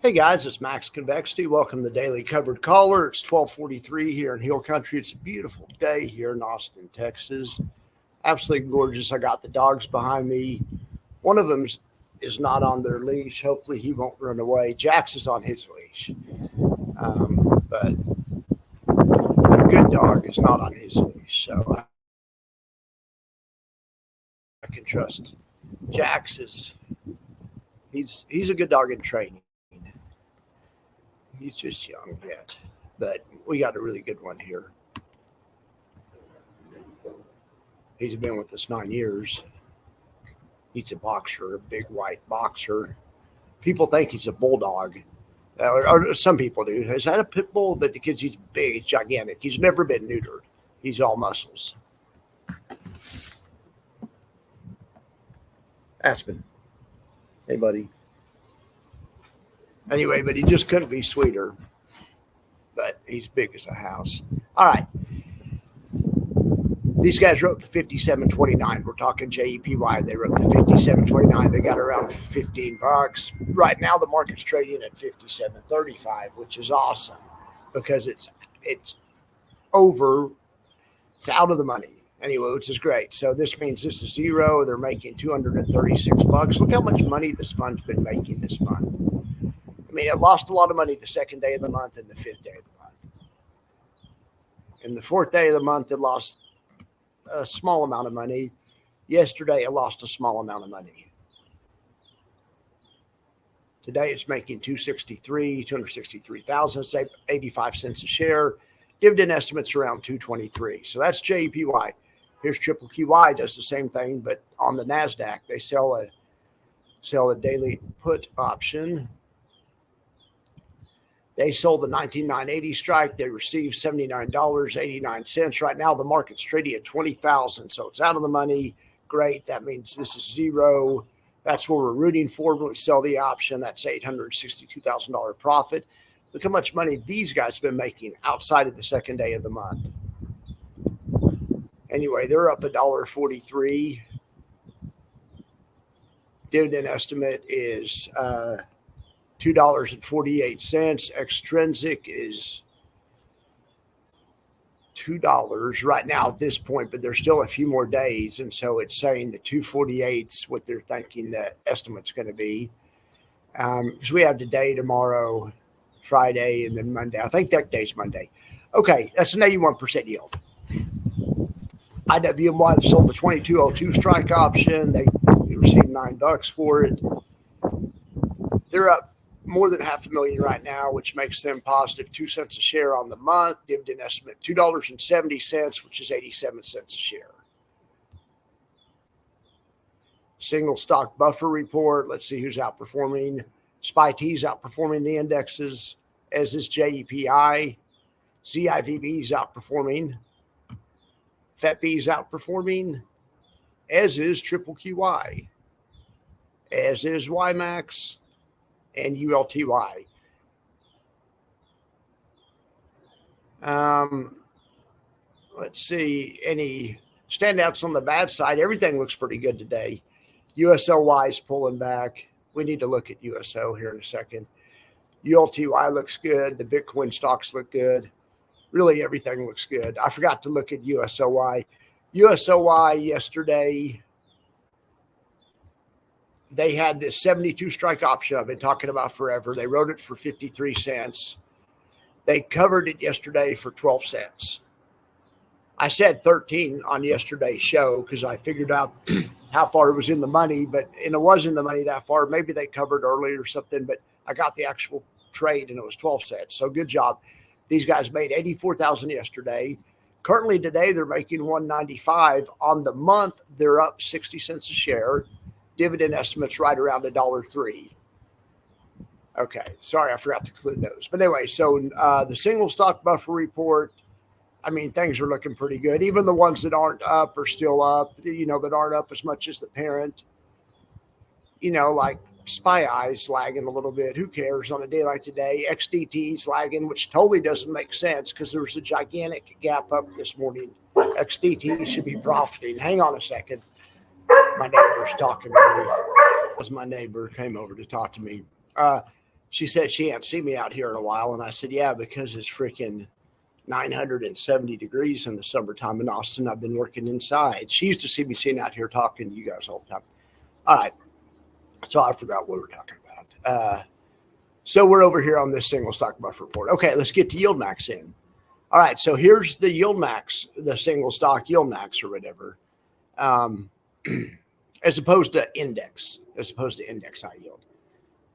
Hey guys, it's Max Convexity. Welcome to the Daily Covered Caller. It's 12:43 here in Hill Country. It's a beautiful day here in Austin, Texas. Absolutely gorgeous. I got the dogs behind me. One of them is not on their leash. Hopefully he won't run away. Jax is on his leash. But a good dog is not on his leash. So I can trust Jax he's a good dog in training. He's just young yet, but we got a really good one here. He's been with us 9 years. He's a boxer, a big white boxer. People think he's a bulldog, or some people do. Is that a pit bull? But because he's big, he's gigantic. He's never been neutered. He's all muscles. Aspen. Hey, buddy. Anyway, but he just couldn't be sweeter. But he's big as a house. All right. These guys wrote the 57.29. We're talking JEPY. They wrote the 57.29. They got around $15. Right now, the market's trading at 57.35, which is awesome because it's over. It's out of the money anyway, which is great. So this means this is zero. They're making $236. Look how much money this fund's been making this month. I mean, it lost a lot of money the second day of the month and the fifth day of the month. And the fourth day of the month, it lost a small amount of money. Yesterday, it lost a small amount of money. Today, it's making $263,000, say 85 cents a share. Dividend estimates around $223. So that's JEPY. Here's Triple QY, does the same thing, but on the NASDAQ, they sell a daily put option. They sold the 19,980 strike. They received $79.89. Right now, the market's trading at 20,000. So it's out of the money. Great. That means this is zero. That's what we're rooting for when we sell the option. That's $862,000 profit. Look how much money these guys have been making outside of the second day of the month. Anyway, they're up $1.43. Dividend estimate is $2.48. Extrinsic is $2 right now at this point, but there's still a few more days. And so it's saying the 248's what they're thinking the estimate's going to be. Because we have today, tomorrow, Friday, and then Monday. I think that day's Monday. Okay, that's an 81% yield. IWMY sold the 2202 strike option. They received $9 for it. They're up more than $500,000 right now, which makes them positive 2 cents a share on the month. Dividend estimate $2.70, which is 87 cents a share. Single stock buffer report. Let's see who's outperforming. SPY-T's outperforming the indexes, as is JEPI. ZIVB is outperforming. FETB is outperforming, as is Triple QY, as is YieldMax, and ULTY. Let's see, any standouts on the bad side. Everything looks pretty good today. USLY is pulling back. We need to look at USO here in a second. ULTY looks good. The Bitcoin stocks look good. Really, everything looks good. I forgot to look at USOY. USOY yesterday, they had this 72 strike option I've been talking about forever. They wrote it for 53 cents. They covered it yesterday for 12 cents. I said 13 on yesterday's show because I figured out how far it was in the money, and it was in the money that far. Maybe they covered early or something, but I got the actual trade and it was 12 cents. So good job. These guys made $84,000 yesterday. Currently today, they're making $195. On the month, they're up 60 cents a share. Dividend estimates right around $1.03. Okay, sorry, I forgot to include those. But anyway, so the single stock buffer report, I mean, things are looking pretty good. Even the ones that aren't up are still up, that aren't up as much as the parent. Like SPY-I's lagging a little bit. Who cares on a day like today? XDT's lagging, which totally doesn't make sense because there was a gigantic gap up this morning. XDT should be profiting. Hang on a second. My neighbor's talking to me. It was my neighbor came over to talk to me. She said she hadn't seen me out here in a while. And I said, yeah, because it's freaking 970 degrees in the summertime in Austin. I've been working inside. She used to see me sitting out here talking to you guys all the time. All right. So I forgot what we're talking about. So we're over here on this single stock buffer report. Okay, let's get to YieldMax in. All right, so here's the YieldMax, the single stock YieldMax or whatever, as opposed to index high yield.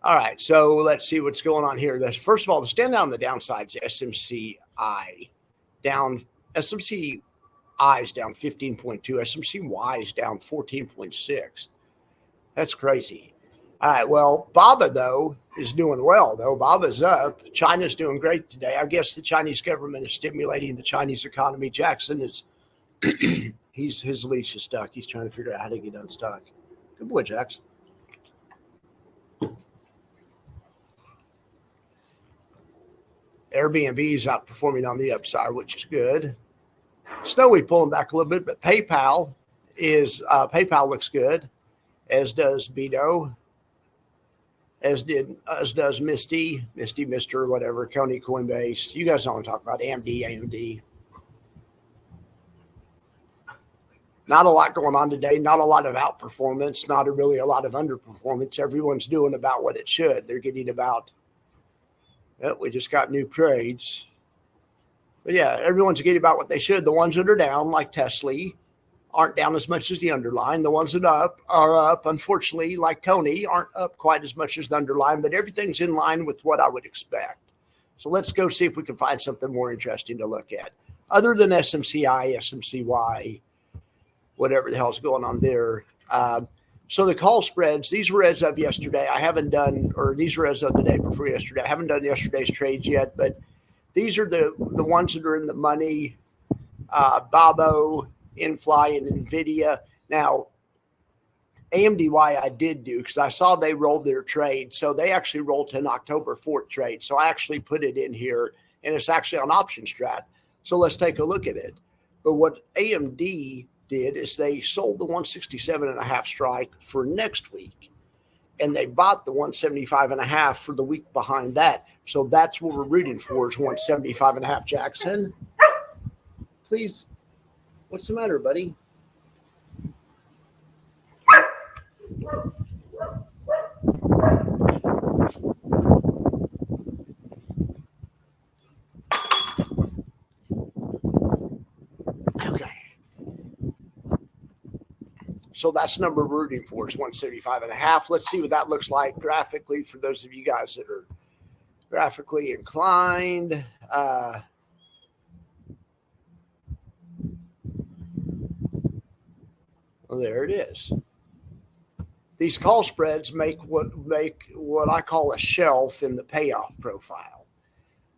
All right, so let's see what's going on here. First of all, the standout on the downside is SMCI down. SMCI is down 15.2. SMCY is down 14.6. That's crazy. All right, well, BABA, though, is doing well, though. BABA's up. China's doing great today. I guess the Chinese government is stimulating the Chinese economy. Jackson is, his leash is stuck. He's trying to figure out how to get unstuck. Good boy, Jackson. Airbnb is outperforming on the upside, which is good. Snowy pulling back a little bit, but PayPal looks good, as does Beto. As does Misty, Mr. whatever, Coney, Coinbase. You guys don't want to talk about AMD. Not a lot going on today. Not a lot of outperformance. Not really a lot of underperformance. Everyone's doing about what it should. They're getting about, we just got new trades. But yeah, everyone's getting about what they should. The ones that are down, like Tesla, aren't down as much as the underlying. The ones that are up, unfortunately, like Coney, aren't up quite as much as the underlying, but everything's in line with what I would expect. So let's go see if we can find something more interesting to look at. Other than SMCI, SMCY, whatever the hell's going on there. So the call spreads, these were as of yesterday. These were as of the day before yesterday. I haven't done yesterday's trades yet, but these are the ones that are in the money. Babo, Infly, and NVIDIA. Now, AMDY I did do because I saw they rolled their trade. So they actually rolled to an October 4th trade. So I actually put it in here, and it's actually on option strat. So let's take a look at it. But what AMD did is they sold the 167.5 strike for next week, and they bought the 175.5 for the week behind that. So that's what we're rooting for is 175.5. Jackson, please. What's the matter, buddy? Okay. So that's the number we're rooting for is 175.5. Let's see what that looks like graphically for those of you guys that are graphically inclined. Well, there it is. These call spreads make what I call a shelf in the payoff profile.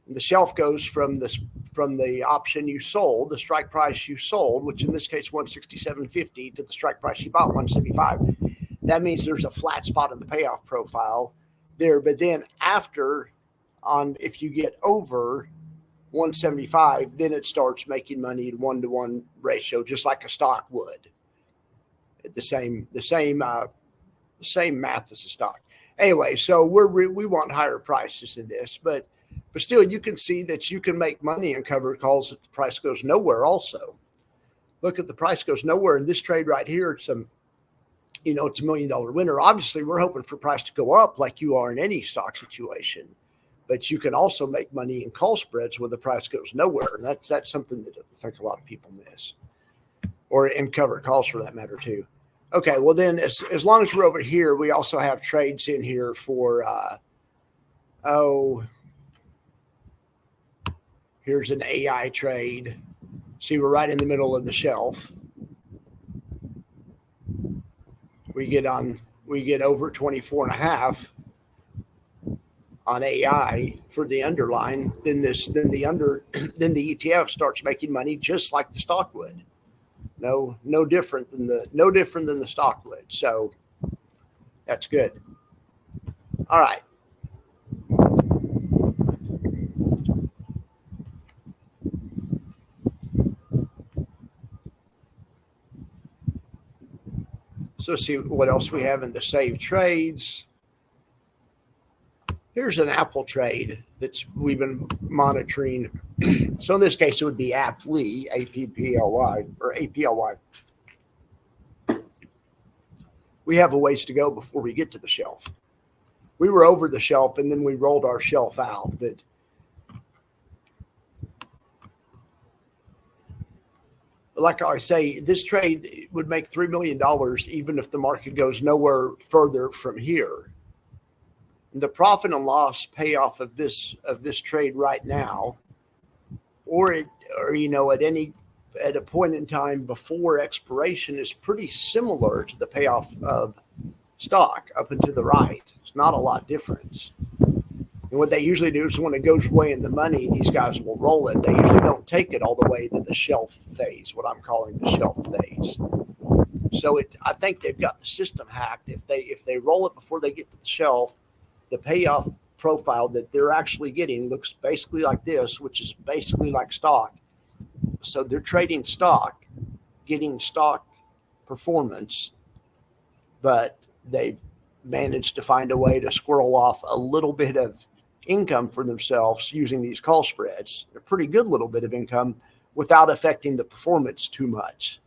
And the shelf goes from the option you sold, the strike price you sold, which in this case 167.50, to the strike price you bought 175. That means there's a flat spot in the payoff profile there. But then if you get over 175, then it starts making money in 1-to-1 ratio, just like a stock would. The same math as a stock. Anyway, so we want higher prices in this, but still you can see that you can make money in covered calls if the price goes nowhere. Also, look at the price goes nowhere in this trade right here. It's a $1 million winner. Obviously, we're hoping for price to go up like you are in any stock situation, but you can also make money in call spreads when the price goes nowhere. And that's something that I think a lot of people miss, or in covered calls for that matter too. Okay, well then, as long as we're over here, we also have trades in here for, here's an AI trade. See, we're right in the middle of the shelf. We get over 24.5 on AI for the underline. Then the ETF starts making money just like the stock would. No different than the stock would. So that's good. All right. So let's see what else we have in the saved trades. Here's an Apple trade we've been monitoring. So in this case, it would be Apply, A-P-P-L-Y, or A-P-L-Y. We have a ways to go before we get to the shelf. We were over the shelf, and then we rolled our shelf out. But like I say, this trade would make $3 million even if the market goes nowhere further from here. The profit and loss payoff of this trade right now, or at a point in time before expiration, is pretty similar to the payoff of stock up and to the right. It's not a lot difference. And what they usually do is when it goes way in the money, these guys will roll it. They usually don't take it all the way to the shelf phase, what I'm calling the shelf phase. So I think they've got the system hacked. If they roll it before they get to the shelf, the payoff profile that they're actually getting looks basically like this, which is basically like stock. So they're trading stock, getting stock performance, but they've managed to find a way to squirrel off a little bit of income for themselves using these call spreads, a pretty good little bit of income without affecting the performance too much,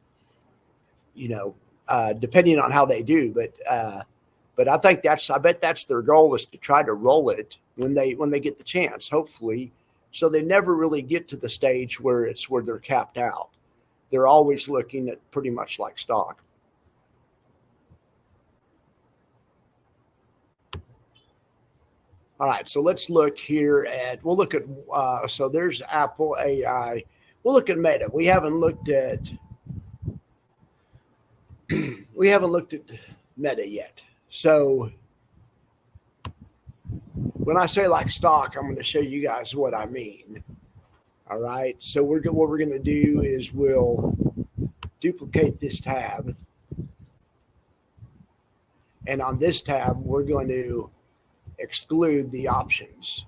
depending on how they do. But I think I bet that's their goal, is to try to roll it when they get the chance, hopefully. So they never really get to the stage where they're capped out. They're always looking at pretty much like stock. All right, so let's look here we'll look at, so there's Apple AI. We'll look at Meta. We haven't looked at Meta yet. So when I say like stock, I'm going to show you guys what I mean. All right, so what we're going to do is we'll duplicate this tab. And on this tab, we're going to exclude the options.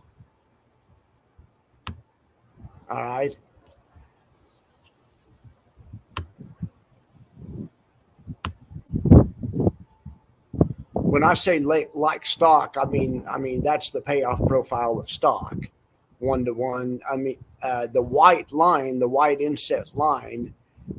All right. When I say like stock, I mean that's the payoff profile of stock, 1-to-1. I mean the white line, the white inset line,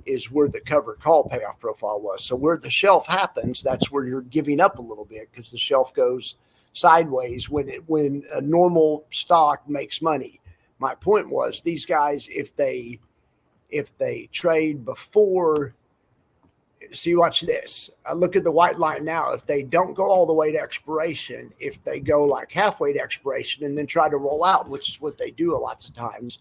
is where the cover call payoff profile was. So where the shelf happens, that's where you're giving up a little bit, because the shelf goes sideways when a normal stock makes money. My point was, these guys, if they trade before, see, watch this. I look at the white line now. If they don't go all the way to expiration, if they go like halfway to expiration and then try to roll out, which is what they do lots of times,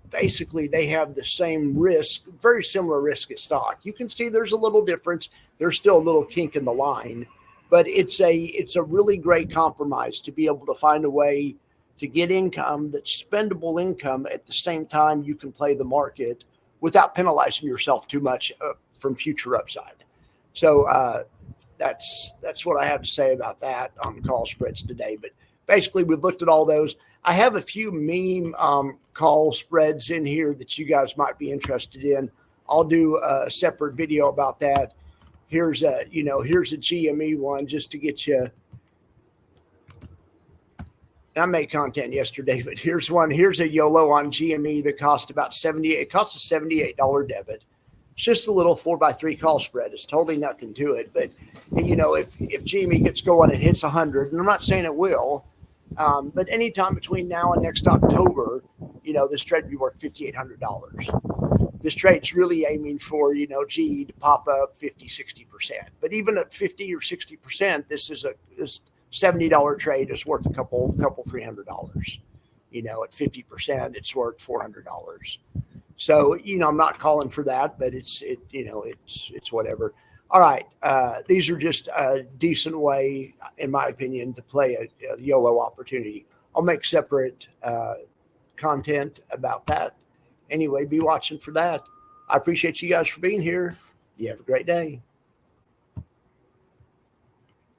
basically they have the same risk, very similar risk as stock. You can see there's a little difference. There's still a little kink in the line. But it's a really great compromise to be able to find a way to get income that's spendable income at the same time you can play the market without penalizing yourself too much from future upside. So that's what I have to say about that on call spreads today. But basically, we've looked at all those. I have a few meme call spreads in here that you guys might be interested in. I'll do a separate video about that. Here's a GME one just to get you. I made content yesterday, but here's one. Here's a YOLO on GME that cost about $78. It costs a $78 debit. It's just a little 4x3 call spread. It's totally nothing to it. But if GME gets going and hits 100, and I'm not saying it will, but anytime between now and next October, this trade would be worth $5,800. This trade's really aiming for, GE to pop up 50, 60%. But even at 50 or 60%, this $70 trade is worth a couple $300. At 50%, it's worth $400. So, I'm not calling for that, but it's whatever. All right. These are just a decent way, in my opinion, to play a YOLO opportunity. I'll make separate content about that. Anyway, be watching for that. I appreciate you guys for being here. You have a great day.